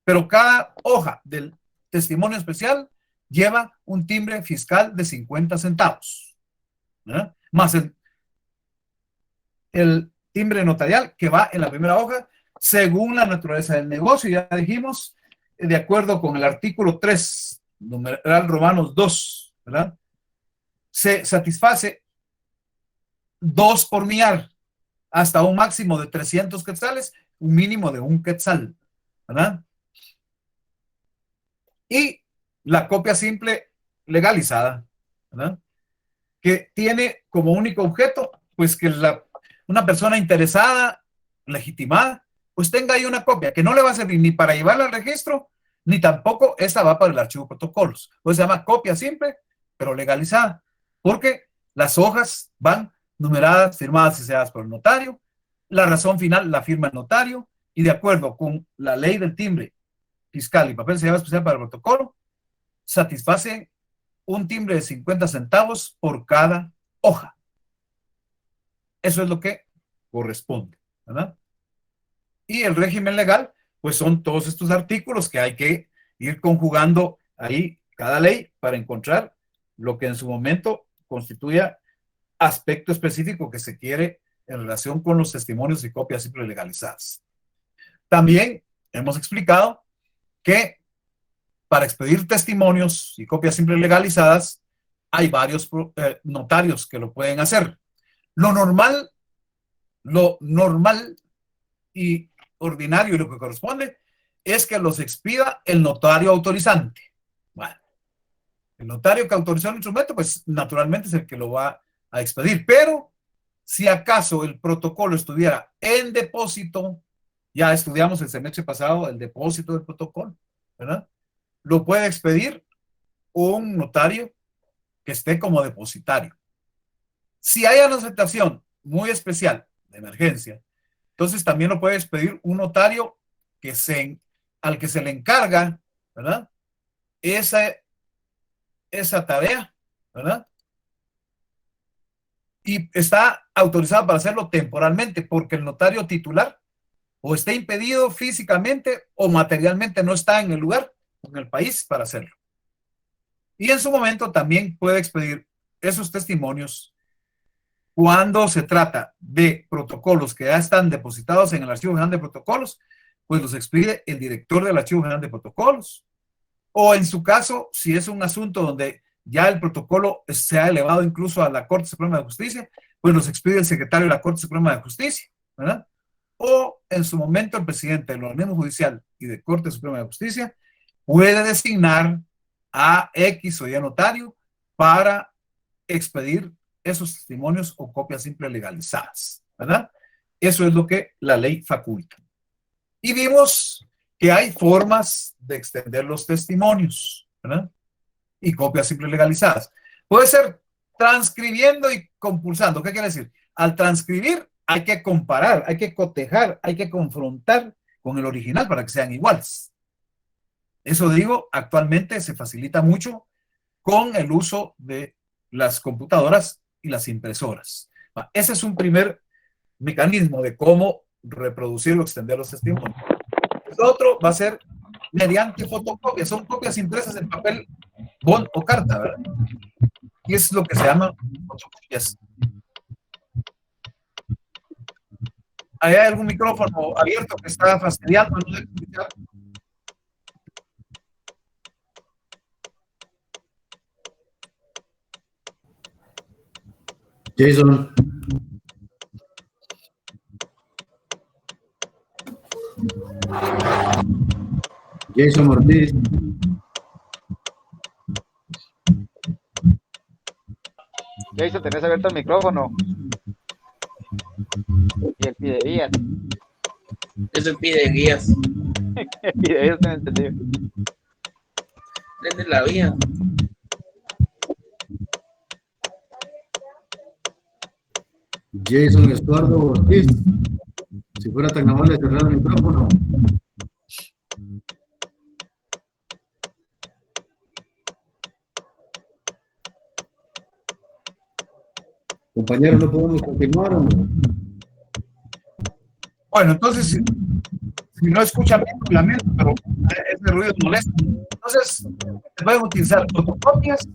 Pero cada hoja del testimonio especial lleva un timbre fiscal de 50 centavos, ¿verdad? Más el timbre notarial que va en la primera hoja según la naturaleza del negocio. Ya dijimos, de acuerdo con el artículo 3, numeral Romanos 2, ¿verdad? Se satisface 2 por millar, hasta un máximo de 300 quetzales, un mínimo de 1 quetzal, ¿verdad? Y la copia simple legalizada, ¿verdad? Que tiene como único objeto, pues que una persona interesada, legitimada, pues tenga ahí una copia, que no le va a servir ni para llevarla al registro, ni tampoco esta va para el archivo de protocolos. Pues se llama copia simple, pero legalizada, porque las hojas van numeradas, firmadas y selladas por el notario, la razón final la firma el notario, y de acuerdo con la ley del timbre fiscal y papel sellado especial para el protocolo, satisface un timbre de 50 centavos por cada hoja. Eso es lo que corresponde, ¿verdad? Y el régimen legal, pues son todos estos artículos que hay que ir conjugando ahí cada ley para encontrar lo que en su momento constituya aspecto específico que se quiere en relación con los testimonios y copias simple legalizadas. También hemos explicado que para expedir testimonios y copias simple legalizadas hay varios notarios que lo pueden hacer. Lo normal y ordinario y lo que corresponde es que los expida el notario autorizante. Bueno, el notario que autorizó el instrumento, pues naturalmente es el que lo va a expedir, pero si acaso el protocolo estuviera en depósito, ya estudiamos el semestre pasado el depósito del protocolo, ¿verdad? Lo puede expedir un notario que esté como depositario. Si hay una aceptación muy especial de emergencia, entonces también lo puede expedir un notario al que se le encarga, ¿verdad? Esa tarea, ¿verdad? Y está autorizado para hacerlo temporalmente, porque el notario titular o está impedido físicamente o materialmente, no está en el lugar, en el país para hacerlo. Y en su momento también puede expedir esos testimonios cuando se trata de protocolos que ya están depositados en el Archivo General de Protocolos, pues los expide el director del Archivo General de Protocolos. O en su caso, si es un asunto donde ya el protocolo se ha elevado incluso a la Corte Suprema de Justicia, pues los expide el secretario de la Corte Suprema de Justicia, ¿verdad? O en su momento el presidente del organismo judicial y de Corte Suprema de Justicia puede designar a X o Y notario para expedir esos testimonios o copias simples legalizadas, ¿verdad? Eso es lo que la ley faculta. Y vimos que hay formas de extender los testimonios, ¿verdad? Y copias simples legalizadas. Puede ser transcribiendo y compulsando. ¿Qué quiere decir? Al transcribir hay que comparar, hay que cotejar, hay que confrontar con el original para que sean iguales. Eso digo, actualmente se facilita mucho con el uso de las computadoras y las impresoras. Ese es un primer mecanismo de cómo reproducir o extender los testimonios. El otro va a ser mediante fotocopias. Son copias impresas en papel bond o carta, ¿verdad? Y es lo que se llama fotocopias. ¿Hay algún micrófono abierto que está fastidiando? ¿No? Jason. Jason Ortiz. Jason, tenés abierto el micrófono. Y el pide guías. Eso pide guías. El pide guías no entendió. Desde la vía. Jason Estuardo Ortiz. Si fuera tan amable, cerrar el micrófono. Compañeros, ¿no podemos continuar o no? Bueno, entonces, si no escuchan bien, lo lamento, pero ese ruido molesta. Entonces, se pueden utilizar fotocopias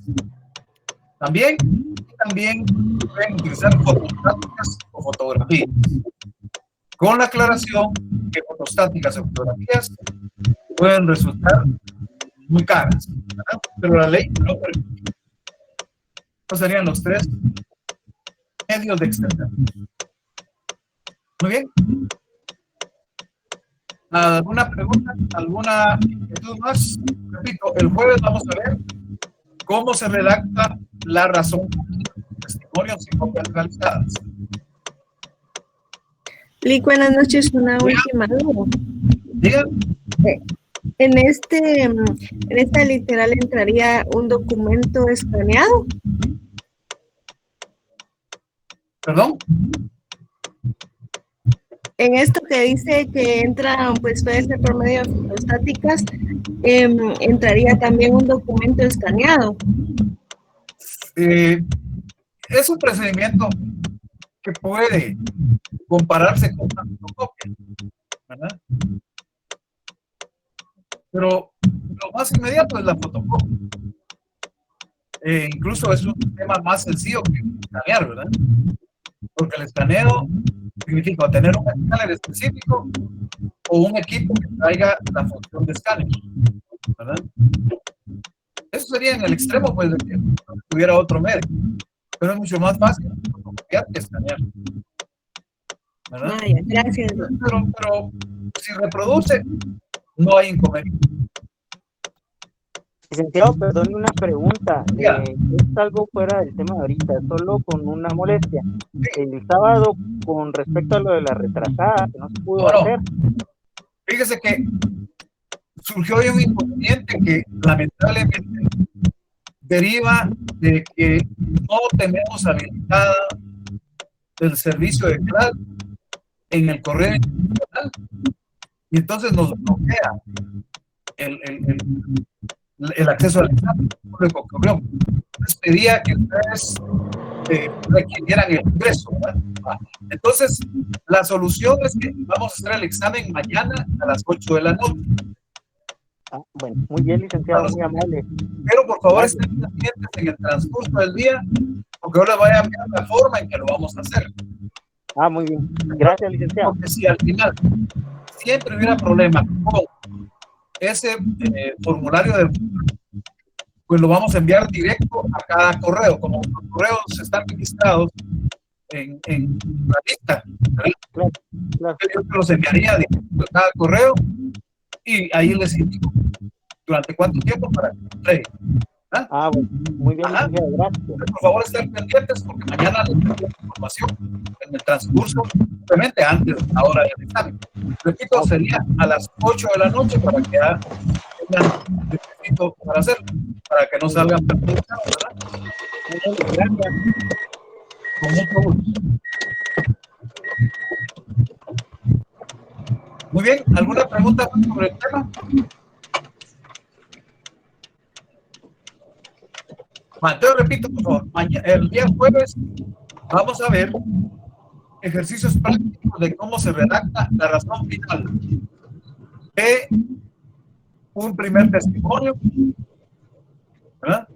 también, y también pueden utilizar fotostáticas o fotografías. Con la aclaración que fotostáticas o fotografías pueden resultar muy caras, ¿verdad? Pero la ley no permite. Estos serían los tres medios de extensión. Muy bien. ¿Alguna pregunta? ¿Alguna inquietud más? Repito, el jueves vamos a ver cómo se redacta la razón de testimonios y copias legalizadas. Lic, buenas noches, una última duda. Digan. En esta literal entraría un documento escaneado. ¿Perdón? En esto que dice que entra, pues puede ser por medio de fotostáticas, entraría también un documento escaneado. Es un procedimiento que puede compararse con una fotocopia, ¿verdad? Pero lo más inmediato es la fotocopia. Incluso es un sistema más sencillo que escanear, ¿verdad? Porque el escaneo significa tener un escáner específico o un equipo que traiga la función de escáner, ¿verdad? Eso sería en el extremo, pues, de que tuviera otro medio. Pero es mucho más fácil fotocopiar que escanear, ¿verdad? Gracias. Pero si reproduce, no hay inconveniente. Licenciado, perdón, una pregunta. Es algo fuera del tema de ahorita, solo con una molestia. El sábado, con respecto a lo de la retrasada, que no se pudo hacer. Fíjese que surgió hoy un inconveniente que lamentablemente deriva de que no tenemos habilitada el servicio de CLAD en el correo institucional y entonces nos bloquea el acceso al examen público que ocurrió. Entonces pedía que ustedes requirieran el ingreso, ¿verdad? Entonces la solución es que vamos a hacer el examen mañana a las 8 de la noche. Bueno, muy bien, licenciado, muy amable. Pero por favor estén pendientes en el transcurso del día, porque ahora voy a enviar la forma en que lo vamos a hacer. Muy bien. Gracias, licenciado. Porque si al final siempre hubiera problema con ese formulario de, pues lo vamos a enviar directo a cada correo. Como los correos están registrados en la lista, claro. Yo los enviaría directo a cada correo y ahí les indico durante cuánto tiempo para que lo entreguen. ¿Ah? Ah, bueno, muy bien, Ajá. licenciado, gracias. Por favor, estén pendientes porque mañana les doy la información en el transcurso, obviamente antes de la hora del examen. Repito, sería a las 8 de la noche para que ya tengan el tiempo para hacerlo, para que no salgan perjudicados, ¿verdad? Gracias. Con mucho gusto. Muy bien, ¿alguna pregunta más sobre el tema? Entonces, repito, por favor, el día jueves vamos a ver ejercicios prácticos de cómo se redacta la razón final de un primer testimonio, ¿verdad?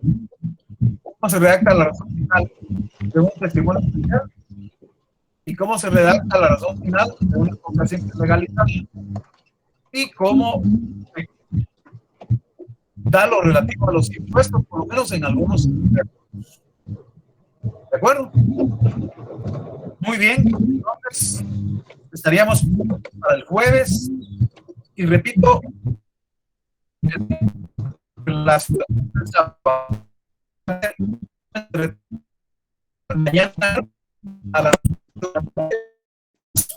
Cómo se redacta la razón final de un testimonio oficial y cómo se redacta la razón final de una cosa simple legalizada y cómo da lo relativo a los impuestos, por lo menos en algunos impuestos. ¿De acuerdo? Muy bien, entonces estaríamos para el jueves y repito, las mañana a las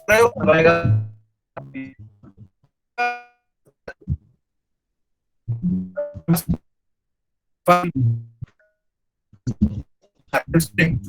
creo que vaya Sí.